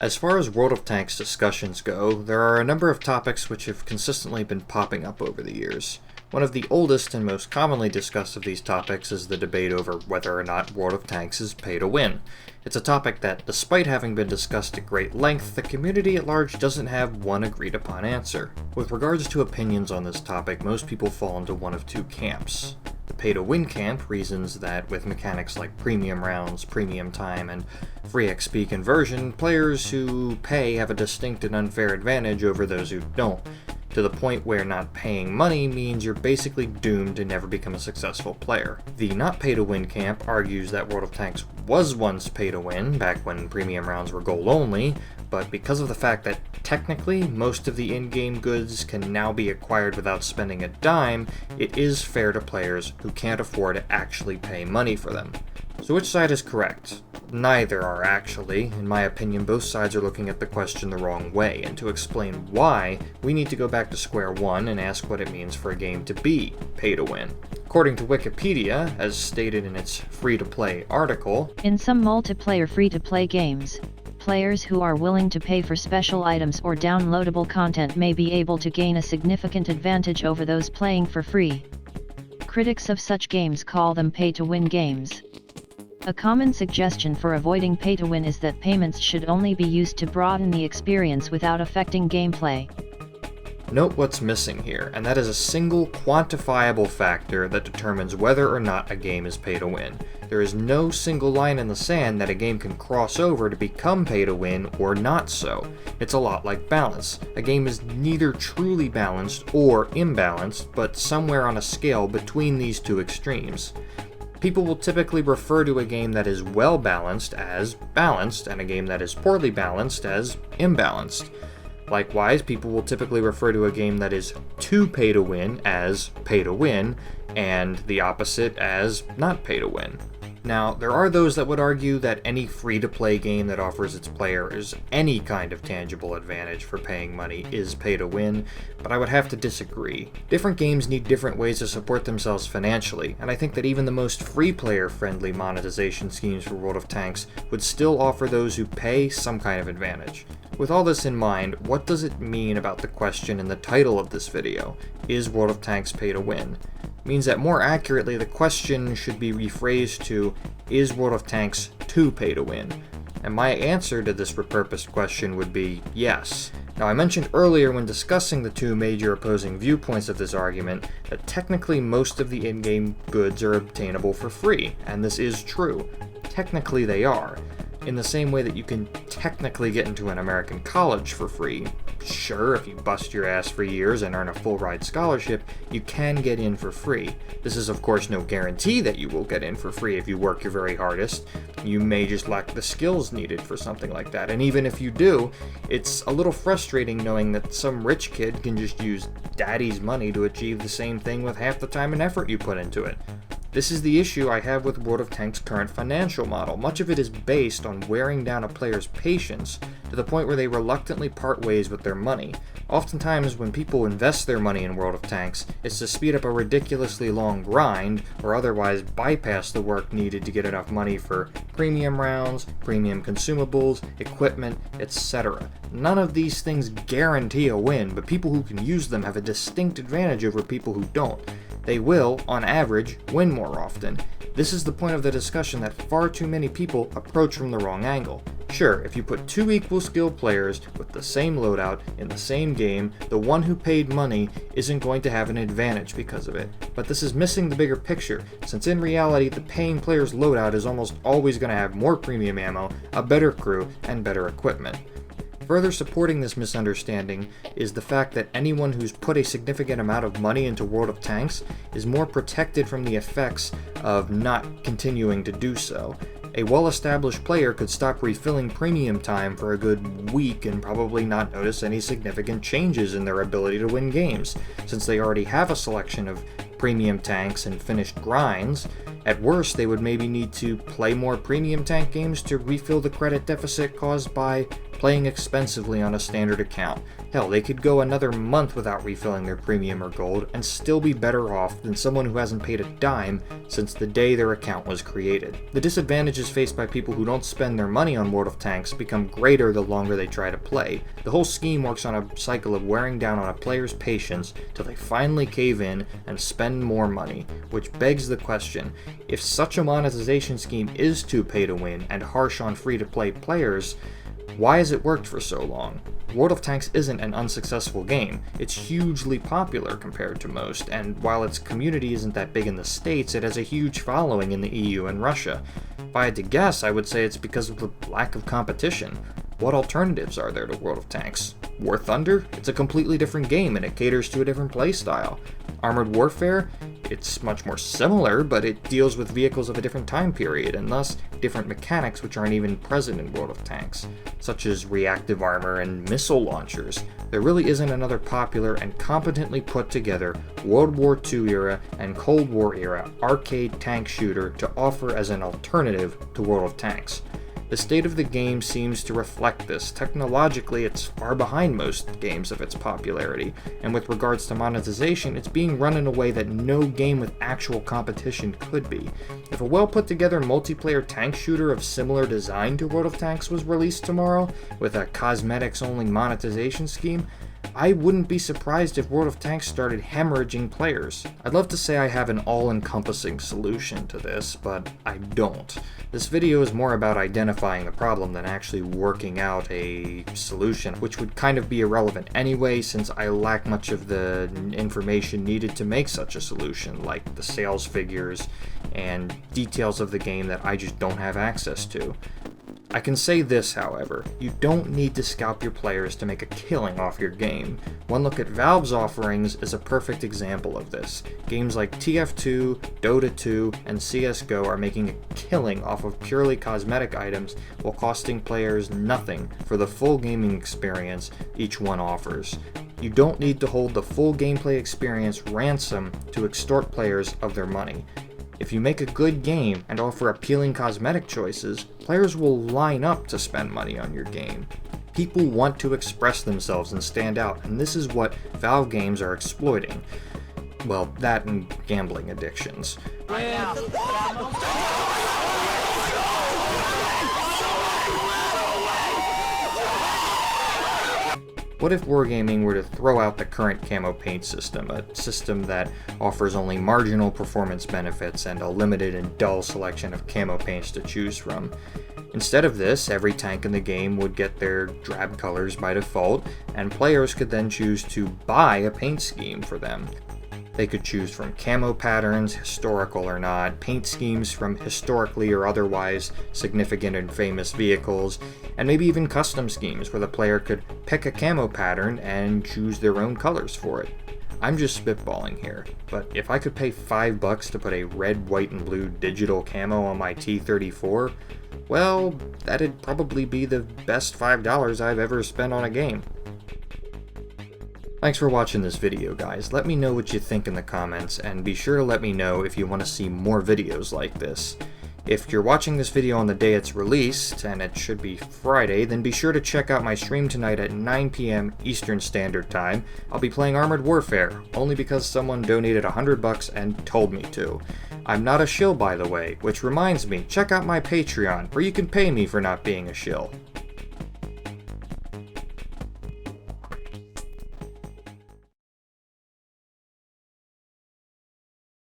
As far as World of Tanks discussions go, there are a number of topics which have consistently been popping up over the years. One of the oldest and most commonly discussed of these topics is the debate over whether or not World of Tanks is pay to win. It's a topic that, despite having been discussed at great length, the community at large doesn't have one agreed upon answer. With regards to opinions on this topic, most people fall into one of two camps. The pay-to-win camp reasons that with mechanics like premium rounds, premium time, and free XP conversion, players who pay have a distinct and unfair advantage over those who don't, to the point where not paying money means you're basically doomed to never become a successful player. The not pay-to-win camp argues that World of Tanks was once pay-to-win, back when premium rounds were gold-only, but because of the fact that technically most of the in-game goods can now be acquired without spending a dime, it is fair to players who can't afford to actually pay money for them. So which side is correct? Neither are actually. In my opinion, both sides are looking at the question the wrong way, and to explain why, we need to go back to square one and ask what it means for a game to be pay to win. According to Wikipedia, as stated in its free-to-play article, in some multiplayer free-to-play games, players who are willing to pay for special items or downloadable content may be able to gain a significant advantage over those playing for free. Critics of such games call them pay-to-win games. A common suggestion for avoiding pay-to-win is that payments should only be used to broaden the experience without affecting gameplay. Note what's missing here, and that is a single quantifiable factor that determines whether or not a game is pay-to-win. There is no single line in the sand that a game can cross over to become pay-to-win or not so. It's a lot like balance. A game is neither truly balanced or imbalanced, but somewhere on a scale between these two extremes. People will typically refer to a game that is well balanced as balanced, and a game that is poorly balanced as imbalanced. Likewise, people will typically refer to a game that is too pay to win as pay to win, and the opposite as not pay to win. Now, there are those that would argue that any free-to-play game that offers its players any kind of tangible advantage for paying money is pay-to-win, but I would have to disagree. Different games need different ways to support themselves financially, and I think that even the most free-player-friendly monetization schemes for World of Tanks would still offer those who pay some kind of advantage. With all this in mind, what does it mean about the question in the title of this video? Is World of Tanks pay-to-win? Means that more accurately the question should be rephrased to, is World of Tanks too pay to win? And my answer to this repurposed question would be yes. Now, I mentioned earlier when discussing the two major opposing viewpoints of this argument that technically most of the in-game goods are obtainable for free, and this is true. Technically they are. In the same way that you can technically get into an American college for free. Sure, if you bust your ass for years and earn a full-ride scholarship, you can get in for free. This is of course no guarantee that you will get in for free if you work your very hardest. You may just lack the skills needed for something like that, and even if you do, it's a little frustrating knowing that some rich kid can just use daddy's money to achieve the same thing with half the time and effort you put into it. This is the issue I have with World of Tanks' current financial model. Much of it is based on wearing down a player's patience to the point where they reluctantly part ways with their money. Oftentimes, when people invest their money in World of Tanks, it's to speed up a ridiculously long grind or otherwise bypass the work needed to get enough money for premium rounds, premium consumables, equipment, etc. None of these things guarantee a win, but people who can use them have a distinct advantage over people who don't. They will, on average, win more often. This is the point of the discussion that far too many people approach from the wrong angle. Sure, if you put two equal skilled players with the same loadout in the same game, the one who paid money isn't going to have an advantage because of it. But this is missing the bigger picture, since in reality the paying player's loadout is almost always going to have more premium ammo, a better crew, and better equipment. Further supporting this misunderstanding is the fact that anyone who's put a significant amount of money into World of Tanks is more protected from the effects of not continuing to do so. A well-established player could stop refilling premium time for a good week and probably not notice any significant changes in their ability to win games, since they already have a selection of premium tanks and finished grinds. At worst, they would maybe need to play more premium tank games to refill the credit deficit caused by playing expensively on a standard account. Hell, they could go another month without refilling their premium or gold and still be better off than someone who hasn't paid a dime since the day their account was created. The disadvantages faced by people who don't spend their money on World of Tanks become greater the longer they try to play. The whole scheme works on a cycle of wearing down on a player's patience till they finally cave in and spend more money, which begs the question, if such a monetization scheme is too pay to win and harsh on free-to-play players, why has it worked for so long? World of Tanks isn't an unsuccessful game. It's hugely popular compared to most, and while its community isn't that big in the States, it has a huge following in the EU and Russia. If I had to guess, I would say it's because of the lack of competition. What alternatives are there to World of Tanks? War Thunder? It's a completely different game and it caters to a different playstyle. Armored Warfare? It's much more similar, but it deals with vehicles of a different time period, and thus different mechanics which aren't even present in World of Tanks, such as reactive armor and missile launchers. There really isn't another popular and competently put together World War II era and Cold War era arcade tank shooter to offer as an alternative to World of Tanks. The state of the game seems to reflect this. Technologically, it's far behind most games of its popularity, and with regards to monetization, it's being run in a way that no game with actual competition could be. If a well put together multiplayer tank shooter of similar design to World of Tanks was released tomorrow, with a cosmetics only monetization scheme, I wouldn't be surprised if World of Tanks started hemorrhaging players. I'd love to say I have an all-encompassing solution to this, but I don't. This video is more about identifying the problem than actually working out a solution, which would kind of be irrelevant anyway since I lack much of the information needed to make such a solution, like the sales figures and details of the game that I just don't have access to. I can say this, however, you don't need to scalp your players to make a killing off your game. One look at Valve's offerings is a perfect example of this. Games like TF2, Dota 2, and CSGO are making a killing off of purely cosmetic items while costing players nothing for the full gaming experience each one offers. You don't need to hold the full gameplay experience ransom to extort players of their money. If you make a good game and offer appealing cosmetic choices, players will line up to spend money on your game. People want to express themselves and stand out, and this is what Valve games are exploiting. Well, that and gambling addictions. What if Wargaming were to throw out the current camo paint system, a system that offers only marginal performance benefits and a limited and dull selection of camo paints to choose from? Instead of this, every tank in the game would get their drab colors by default, and players could then choose to buy a paint scheme for them. They could choose from camo patterns, historical or not, paint schemes from historically or otherwise significant and famous vehicles, and maybe even custom schemes where the player could pick a camo pattern and choose their own colors for it. I'm just spitballing here, but if I could pay $5 to put a red, white, and blue digital camo on my T-34, well, that'd probably be the best $5 I've ever spent on a game. Thanks for watching this video, guys. Let me know what you think in the comments, and be sure to let me know if you want to see more videos like this. If you're watching this video on the day it's released, and it should be Friday, then be sure to check out my stream tonight at 9 PM Eastern Standard Time. I'll be playing Armored Warfare, only because someone donated $100 and told me to. I'm not a shill, by the way, which reminds me, check out my Patreon, where you can pay me for not being a shill.